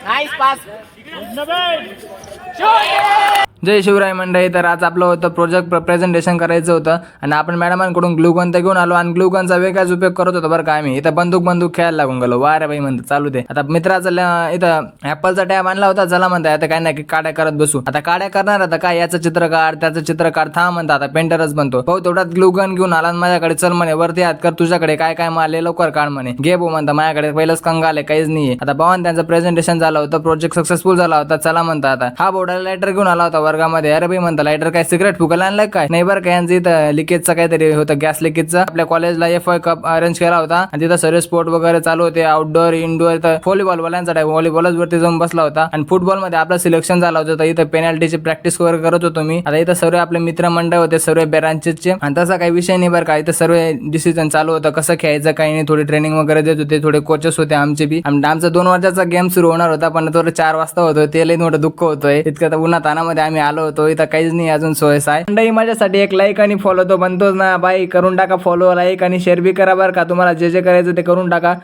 Nice pass. जय शिवराय मंडळी. तर आज आपलं होतं प्रोजेक्ट प्रेझेंटेशन करायचं होतं आणि आपण मॅडमांकडून ग्लुगन तर घेऊन आलो आणि ग्लुगनचा वेगळाच उपयोग करत होतो बरं का. आम्ही इथं बंदूक खेळायला लागून गेलो. वा रे बाई म्हणतो चालू दे. आता मित्राचा इथं ॲपलचा टॅब आणला होता. चला म्हणता आता काय नाही काड्या करत बसू. आता काड्या करणार आता काय याचं चित्र काढ त्याचं चित्र काढ थांब म्हणता. आता पेंटरच बनतो भाऊ. तेवढ्यात ग्लुगन घेऊन आला माझ्याकडे. चल म्हणे वरती हात कर तुझ्याकडे काय काय मारले लवकर काढ म्हणे. घे भाऊ म्हणता माझ्याकडे पहिलंच कंगाल काहीच नाहीये. आता भावान त्यांचं प्रेझेंटेशन झालं होतं. प्रोजेक्ट सक्सेसफुल झाला होता. चला म्हणता आता हा बोर्ड लायटर घेऊन आला होता वर्गामध्ये. अरे बाई म्हणता लायटर काय सिगरेट फुकायला आणलाय काय नाही बरं काय. यांचं इथं लिकेजचं काहीतरी होतं गॅस लिकेजचं. आपल्या कॉलेजला FY कप अरेंज केला होता आणि तिथं सर्व स्पोर्ट वगैरे चालू होते. Outdoor indoor. तर व्हॉलीबॉल वाल्यांचा टाइम व्हॉलीबॉलच वरती जाऊन बसला होता आणि फुटबॉल मध्ये आपलं सिलेक्शन झालं होतं. तर इथं पेनल्टीची प्रॅक्टिस वगैरे करत होतो मी. आता इथं सर्व आपले मित्रमंडळ होते सर्व ब्रांचेसचे आणि तसा काही विषय नाही बरं का. इथं सर्व डिसिजन चालू होतं कसं खेळायचं काही नाही. थोडी ट्रेनिंग वगैरे देत होते. थोडे कोचेस होते आमचे बी. आमचा 2 वर्षाचा गेम सुरू होणार होता पण तो 4 वाजता होतो. ते लई मोठं दुःख होतोय. इतकं उन्हात तानामध्ये आम्ही आलो होतो. इथं काहीच नाही अजून सोय आहे. मंडळी माझ्यासाठी एक लाईक आणि फॉलो तो बनतोच ना बाई. करून टाका फॉलो लाईक आणि शेअर बी करा बरं का. तुम्हाला जे जे करायचं ते करून टाका.